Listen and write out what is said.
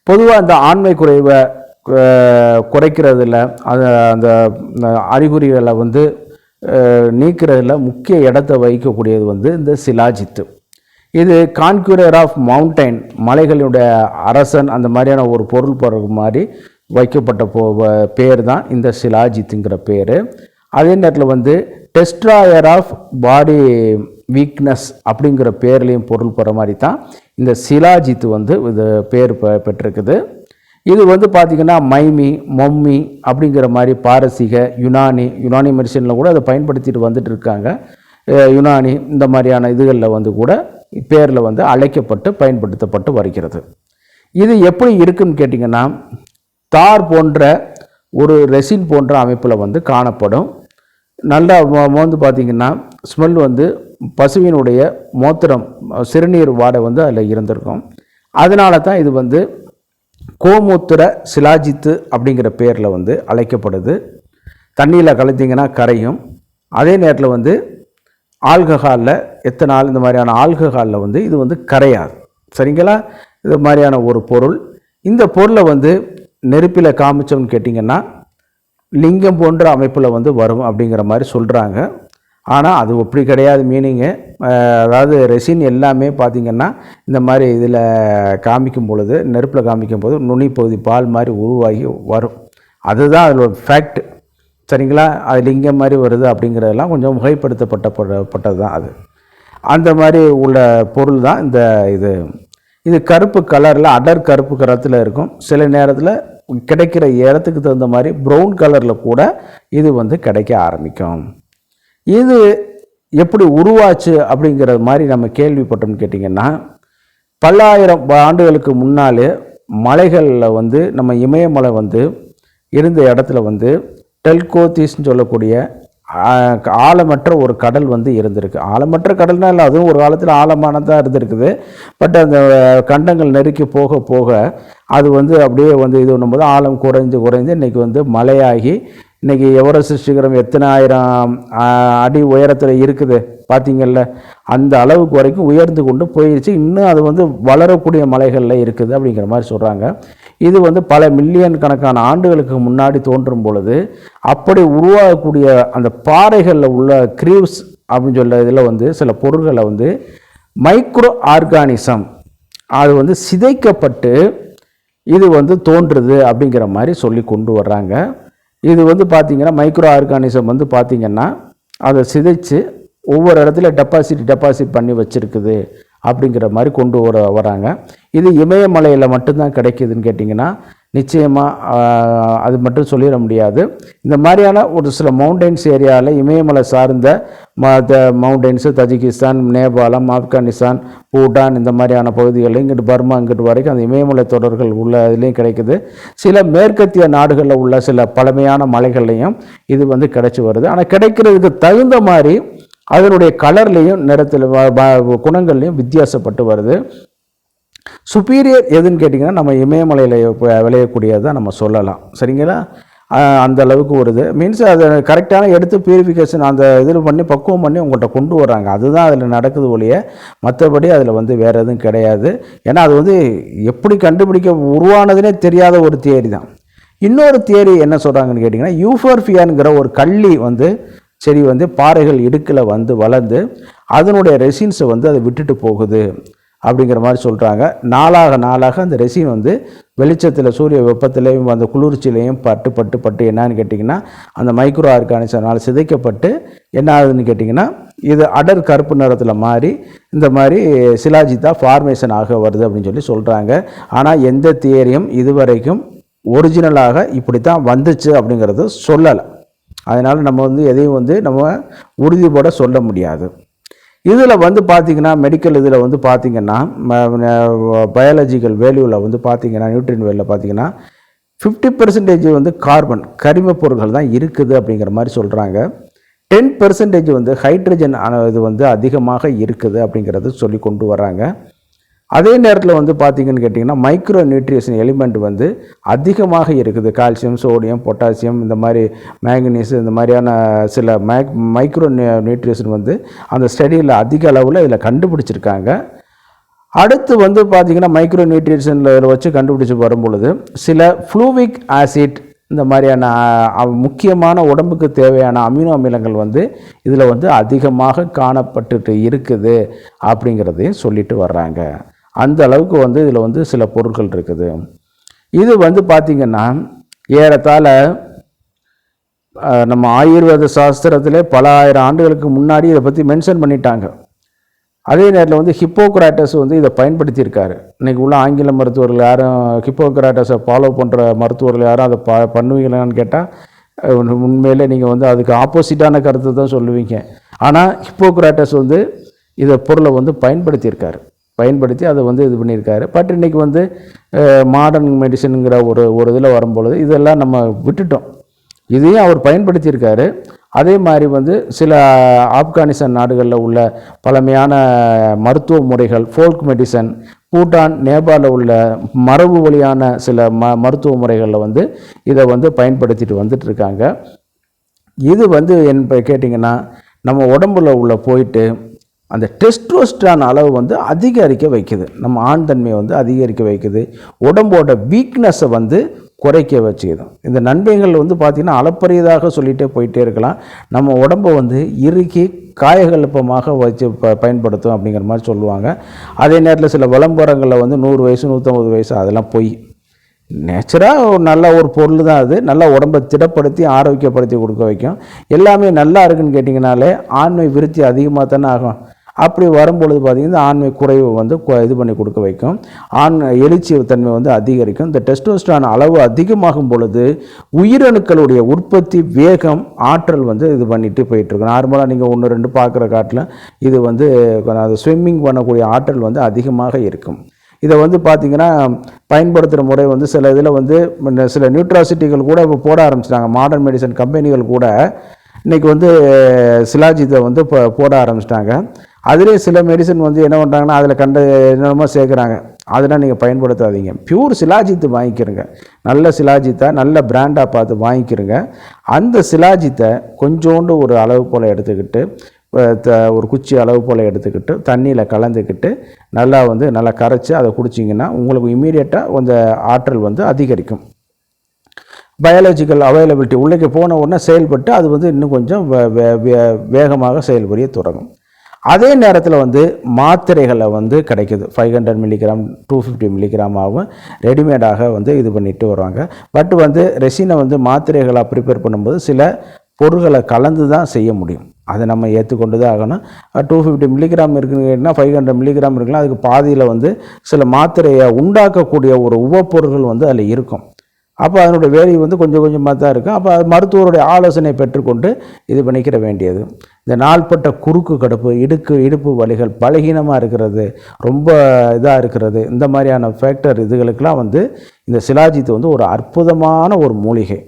பொதுவாக இந்த ஆண்மை குறைவை குறைக்கிறதுல அந்த அறிகுறிகளை வந்து நீக்கிறதுல முக்கிய இடத்தை வகிக்கக்கூடியது வந்து இந்த சிலாஜித்து. இது கான்குரர் ஆஃப் மவுண்டைன், மலைகளுடைய அரசன், அந்த மாதிரியான ஒரு பொருள் போடுற மாதிரி வைக்கப்பட்ட பேர் தான் இந்த சிலாஜித்துங்கிற பேர். அதே நேரத்தில் வந்து டெஸ்ட்ராயர் ஆஃப் பாடி வீக்னஸ் அப்படிங்கிற பேர்லேயும் பொருள் போடுற மாதிரி தான் இந்த சிலாஜித்து வந்து இது பேர் பெற்றிருக்குது. இது வந்து பார்த்திங்கன்னா மைமி, மொம்மி அப்படிங்கிற மாதிரி பாரசீக, யுனானி மெடிசனில் கூட அதை பயன்படுத்திட்டு வந்துட்டு இருக்காங்க. யுனானி இந்த மாதிரியான இதுகளில் வந்து கூட பேரில் வந்து அழைக்கப்பட்டு பயன்படுத்தப்பட்டு வருகிறது. இது எப்படி இருக்குன்னு கேட்டிங்கன்னா, தார் போன்ற ஒரு ரெசின் போன்ற அமைப்பில் வந்து காணப்படும். நல்லா வந்து பார்த்திங்கன்னா ஸ்மெல் வந்து பசுவினுடைய மூத்திரம், சிறுநீர் வாடை வந்து அதில் இருந்திருக்கும். அதனால தான் இது வந்து கோமூத்திர சிலாஜித்து அப்படிங்கிற பேரில் வந்து அழைக்கப்படுது. தண்ணியில் கலத்திங்கன்னா கரையும். அதே நேரத்தில் வந்து ஆல்கஹாலில், எத்தனால், இந்த மாதிரியான ஆல்கஹாலில் வந்து இது வந்து கரையாது. சரிங்களா? இது மாதிரியான ஒரு பொருள். இந்த பொருளை வந்து நெருப்பில் காமிச்சோம்னு கேட்டிங்கன்னா லிங்கம் போன்ற அமைப்பில் வந்து வரும் அப்படிங்கிற மாதிரி சொல்கிறாங்க. ஆனால் அது அப்படி கிடையாது மீனிங்கு. அதாவது ரெசின் எல்லாமே பார்த்திங்கன்னா இந்த மாதிரி இதில் காமிக்கும் பொழுது, நெருப்பில் காமிக்கும் போது நுனி பகுதி பால் மாதிரி உருவாகி வரும். அதுதான் அதில் ஃபேக்ட். சரிங்களா? அது லிங்கம் மாதிரி வருது அப்படிங்கிறதெல்லாம் கொஞ்சம் மிகைப்படுத்தப்பட்டது தான் அது. அந்த மாதிரி உள்ள பொருள் தான் இந்த இது கருப்பு கலரில், அடர் கருப்பு கலத்தில் இருக்கும். சில நேரத்தில் கிடைக்கிற இடத்துக்கு தகுந்த மாதிரி ப்ரௌன் கலரில் கூட இது வந்து கிடைக்க ஆரம்பிக்கும். இது எப்படி உருவாச்சு அப்படிங்கிறது மாதிரி நம்ம கேள்விப்பட்டோம்னு கேட்டிங்கன்னா, பல்லாயிரம் ஆண்டுகளுக்கு முன்னாலே மலைகளில் வந்து நம்ம இமயமலை வந்து இருந்த இடத்துல வந்து டெல்கோத்திஸ்ன்னு சொல்லக்கூடிய ஆழமற்ற ஒரு கடல் வந்து இருந்திருக்கு. ஆழமற்ற கடல்னால் இல்லை, அதுவும் ஒரு காலத்தில் ஆழமானதாக இருந்திருக்குது. பட் அந்த கண்டங்கள் நெருக்கி போக போக அது வந்து அப்படியே வந்து இது பண்ணும்போது ஆழம் குறைஞ்சு இன்றைக்கி வந்து மலையாகி இன்றைக்கி எவரெஸ்ட் சிகரம் எத்தனை ஆயிரம் அடி உயரத்தில் இருக்குது பார்த்திங்கள்ல, அந்த அளவுக்கு வரைக்கும் உயர்ந்து கொண்டு போயிடுச்சு. இன்னும் அது வந்து வளரக்கூடிய மலைகளில் இருக்குது அப்படிங்கிற மாதிரி சொல்கிறாங்க. இது வந்து பல மில்லியன் கணக்கான ஆண்டுகளுக்கு முன்னாடி தோன்றும் பொழுது அப்படி உருவாகக்கூடிய அந்த பாறைகளில் உள்ள கிரீவ்ஸ் அப்படின்னு சொல்ல இதில் வந்து சில பொருள்களை வந்து மைக்ரோ ஆர்கானிசம் அது வந்து சிதைக்கப்பட்டு இது வந்து தோன்றுது அப்படிங்கிற மாதிரி சொல்லி கொண்டு வர்றாங்க. இது வந்து பார்த்திங்கன்னா மைக்ரோ ஆர்கானிசம் வந்து பார்த்திங்கன்னா அதை சிதைச்சு ஒவ்வொரு இடத்துல டெபாசிட் பண்ணி வச்சுருக்குது அப்படிங்கிற மாதிரி கொண்டு வராங்க. இது இமயமலையில் மட்டும்தான் கிடைக்கிதுன்னு கேட்டிங்கன்னா நிச்சயமாக அது மட்டும் சொல்லிட முடியாது. இந்த மாதிரியான ஒரு சில மவுண்டன்ஸ் ஏரியாவில், இமயமலை சார்ந்த மவுண்டன்ஸு, தஜிகிஸ்தான், நேபாளம், ஆப்கானிஸ்தான், பூட்டான் இந்த மாதிரியான பகுதிகளில், இங்கிட்டு பர்மா, இங்கிட்டு வரைக்கும் அந்த இமயமலை தொடர்கள் உள்ள இதுலேயும் கிடைக்குது. சில மேற்கத்திய நாடுகளில் உள்ள சில பழமையான மலைகள்லையும் இது வந்து கிடைச்சி வருது. ஆனால் கிடைக்கிறதுக்கு தகுந்த மாதிரி அதனுடைய கலர்லேயும், நிறத்தில், குணங்கள்லையும் வித்தியாசப்பட்டு வருது. சுப்பீரியர் எதுன்னு கேட்டிங்கன்னா நம்ம இமயமலையில் விளையக்கூடியதான் நம்ம சொல்லலாம். சரிங்களா? அந்த அளவுக்கு வருது. மீன்ஸ் அதை கரெக்டான எடுத்து பியூரிஃபிகேஷன் அந்த இதில் பண்ணி பக்குவம் பண்ணி உங்கள்கிட்ட கொண்டு வராங்க. அதுதான் அதில் நடக்குது ஒழிய மற்றபடி அதில் வந்து வேறு எதுவும் கிடையாது. ஏன்னா அது வந்து எப்படி கண்டுபிடிக்க உருவானதுனே தெரியாத ஒரு தியரி தான். இன்னொரு தியரி என்ன சொல்கிறாங்கன்னு கேட்டிங்கன்னா, யூஃபோர்பியான்கிற ஒரு கள்ளி வந்து செடி வந்து பாறைகள் இடுக்கில் வந்து வளர்ந்து அதனுடைய ரெசின்ஸை வந்து அதை விட்டுட்டு போகுது அப்படிங்கிற மாதிரி சொல்கிறாங்க. நாளாக அந்த ரெசின் வந்து வெளிச்சத்தில், சூரிய வெப்பத்திலையும், அந்த குளிர்ச்சியிலையும் பட்டு என்னன்னு கேட்டிங்கன்னா அந்த மைக்ரோ ஆர்கானிசனால் சிதைக்கப்பட்டு என்ன ஆகுதுன்னு கேட்டிங்கன்னா இது அடர் கருப்பு நிறத்தில் மாறி இந்த மாதிரி சிலாஜித்தா ஃபார்மேஷன் ஆக வருது அப்படின்னு சொல்கிறாங்க. ஆனால் எந்த தியரியும் இதுவரைக்கும் ஒரிஜினலாக இப்படி தான் வந்துச்சு அப்படிங்கிறது சொல்லலை. அதனால் நம்ம வந்து எதையும் வந்து நம்ம உறுதிப்பட சொல்ல முடியாது. இதில் வந்து பார்த்திங்கன்னா மெடிக்கல் இதில் வந்து பார்த்திங்கன்னா பயாலஜிக்கல் வேல்யூவில் வந்து பார்த்திங்கன்னா நியூட்ரியன் வேல்யூவில் பார்த்திங்கன்னா 50% வந்து கார்பன், கரிம பொருட்கள் தான் இருக்குது அப்படிங்கிற மாதிரி சொல்கிறாங்க. 10% வந்து ஹைட்ரஜன் இது வந்து அதிகமாக இருக்குது அப்படிங்கிறது சொல்லி கொண்டு வராங்க. அதே நேரத்தில் வந்து பார்த்திங்கன்னு கேட்டிங்கன்னா மைக்ரோ நியூட்ரிஷன் எலிமெண்ட் வந்து அதிகமாக இருக்குது. கால்சியம், சோடியம், பொட்டாசியம், இந்த மாதிரி மேங்கனீஸ், இந்த மாதிரியான சில மைக்ரோ நியூட்ரிஷன் வந்து அந்த ஸ்டடியில் அதிக அளவில் இதில் கண்டுபிடிச்சிருக்காங்க. அடுத்து வந்து பார்த்திங்கன்னா மைக்ரோ நியூட்ரிஷனில் வச்சு கண்டுபிடிச்சி வரும்பொழுது சில ஃப்ளூவிக் ஆசிட் இந்த மாதிரியான முக்கியமான உடம்புக்கு தேவையான அமினோ அமிலங்கள் வந்து இதில் வந்து அதிகமாக காணப்பட்டுட்டு இருக்குது அப்படிங்கிறதையும் சொல்லிட்டு வர்றாங்க. அந்த அளவுக்கு வந்து இதில் வந்து சில பொருட்கள் இருக்குது. இது வந்து பார்த்திங்கன்னா ஏறத்தாழ நம்ம ஆயுர்வேத சாஸ்திரத்திலே பல ஆயிரம் ஆண்டுகளுக்கு முன்னாடி இதை பற்றி மென்ஷன் பண்ணிட்டாங்க. அதே நேரத்தில் வந்து ஹிப்போக்ராட்டஸ் வந்து இதை பயன்படுத்தியிருக்காரு. இன்றைக்கி உள்ள ஆங்கில மருத்துவர்கள் யாரும் ஹிப்போக்ராட்டஸை ஃபாலோ பண்ணுற மருத்துவர்கள் யாரும் அதை பண்ணுவீங்களான்னு கேட்டால் உண்மையிலே நீங்கள் வந்து அதுக்கு ஆப்போசிட்டான கருத்தை தான் சொல்லுவீங்க. ஆனால் ஹிப்போக்ராட்டஸ் வந்து இதை பொருளை வந்து பயன்படுத்தி அதை வந்து இது பண்ணியிருக்காரு. பட் இன்றைக்கி வந்து மாடர்ன் மெடிசனுங்கிற ஒரு இதில் வரும்பொழுது இதெல்லாம் நம்ம விட்டுட்டோம். இதையும் அவர் பயன்படுத்தியிருக்காரு. அதே மாதிரி வந்து சில ஆப்கானிஸ்தான் நாடுகளில் உள்ள பழமையான மருத்துவ முறைகள், ஃபோல்க் மெடிசன், பூட்டான், நேபாளில் உள்ள மரபு வழியான சில மருத்துவ முறைகளில் வந்து இதை வந்து பயன்படுத்திட்டு வந்துட்டுருக்காங்க. இது வந்து கேட்டிங்கன்னா நம்ம உடம்புல உள்ள போயிட்டு அந்த டெஸ்டோஸ்டரான் அளவு வந்து அதிகரிக்க வைக்குது. நம்ம ஆண் தன்மையை வந்து அதிகரிக்க வைக்குது. உடம்போட வீக்னஸை வந்து குறைக்க வச்சுக்குது. இந்த நன்மைகள் வந்து பார்த்திங்கன்னா அளப்பரியதாக சொல்லிகிட்டே போயிட்டே இருக்கலாம். நம்ம உடம்பை வந்து இறுக்கி காயகல்பமாக வச்சு பயன்படுத்தும் அப்படிங்கிற மாதிரி சொல்லுவாங்க. அதே நேரத்தில் சில விளம்பரங்களில் வந்து 100 வயசு 150 வயசு அதெல்லாம் போய் நேச்சராக ஒரு நல்ல ஒரு பொருள் தான் அது. நல்லா உடம்பை திடப்படுத்தி ஆரோக்கியப்படுத்தி கொடுக்க வைக்கும். எல்லாமே நல்லா இருக்குன்னு கேட்டிங்கனாலே ஆண்மை விருத்தி அதிகமாக தானே ஆகும். அப்படி வரும்பொழுது பார்த்திங்கன்னா ஆண்மை குறைவு வந்து இது பண்ணி கொடுக்க வைக்கும். எழுச்சி தன்மை வந்து அதிகரிக்கும். இந்த டெஸ்டோஸ்டரான் அளவு அதிகமாகும் பொழுது உயிரணுக்களுடைய உற்பத்தி வேகம் ஆற்றல் வந்து இது பண்ணிட்டு போயிட்டுருக்கும். நார்மலாக நீங்கள் 1 2 பார்க்குற காட்டில் இது வந்து அது ஸ்விம்மிங் பண்ணக்கூடிய ஆற்றல் வந்து அதிகமாக இருக்கும். இதை வந்து பார்த்திங்கன்னா பயன்படுத்துகிற முறை வந்து சில இதில் வந்து சில நியூட்ராசிட்டிகள் கூட இப்போ போட ஆரம்பிச்சிட்டாங்க. மாடர்ன் மெடிசன் கம்பெனிகள் கூட இன்றைக்கி வந்து சிலாஜித்தை வந்து போட ஆரம்பிச்சிட்டாங்க. அதுலேயே சில மெடிசன் வந்து என்ன பண்ணுறாங்கன்னா அதில் என்னென்னமோ சேர்க்குறாங்க. அதெல்லாம் நீங்கள் பயன்படுத்தாதீங்க. பியூர் சிலாஜித்து வாங்கிக்கிறங்க. நல்ல சிலாஜித்தை நல்ல பிராண்டாக பார்த்து வாங்கிக்கிறங்க. அந்த சிலாஜித்தை கொஞ்சோண்டு ஒரு அளவு போல் எடுத்துக்கிட்டு ஒரு குச்சி அளவு போல் எடுத்துக்கிட்டு தண்ணியில் கலந்துக்கிட்டு நல்லா கரைச்சி அதை குடிச்சிங்கன்னா உங்களுக்கு இம்மீடியட்டாக அந்த ஆற்றல் வந்து அதிகரிக்கும். பயாலஜிக்கல் அவைலபிலிட்டி உள்ளே போன உடனே செயல்பட்டு அது வந்து இன்னும் கொஞ்சம் வேகமாக செயல்புரிய தொடங்கும். அதே நேரத்தில் வந்து மாத்திரைகளை வந்து கிடைக்குது. 500 மில்லிகிராம் 250 மில்லிகிராமாகவும் ரெடிமேடாக வந்து இது பண்ணிட்டு வருவாங்க. பட் வந்து ரெசினை வந்து மாத்திரைகளாக ப்ரிப்பேர் பண்ணும்போது சில பொருட்களை கலந்து தான் செய்ய முடியும். அதை நம்ம ஏற்றுக்கொண்டு தான் ஆகணும். 250 மில்லிகிராம் இருக்குன்னா 500 மில்லிகிராம் இருக்குன்னா அதுக்கு பாதியில் வந்து சில மாத்திரையை உண்டாக்கக்கூடிய ஒரு உபப்பொருட்கள் வந்து அதில் இருக்கும். அப்போ அதனுடைய வேல்யூ வந்து கொஞ்சம் கொஞ்சமாக தான் இருக்கும். அப்போ அது மருத்துவருடைய ஆலோசனை பெற்றுக்கொண்டு இது பண்ணிக்கிற வேண்டியது. இந்த நாள்பட்ட குறுக்கு கடுப்பு, இடுப்பு வலிகள், பலகீனமாக இருக்கிறது, ரொம்ப இதாக இருக்கிறது, இந்த மாதிரியான ஃபேக்டர் இதுகளுக்கெல்லாம் வந்து இந்த சிலாஜித்து வந்து ஒரு அற்புதமான ஒரு மூலிகை.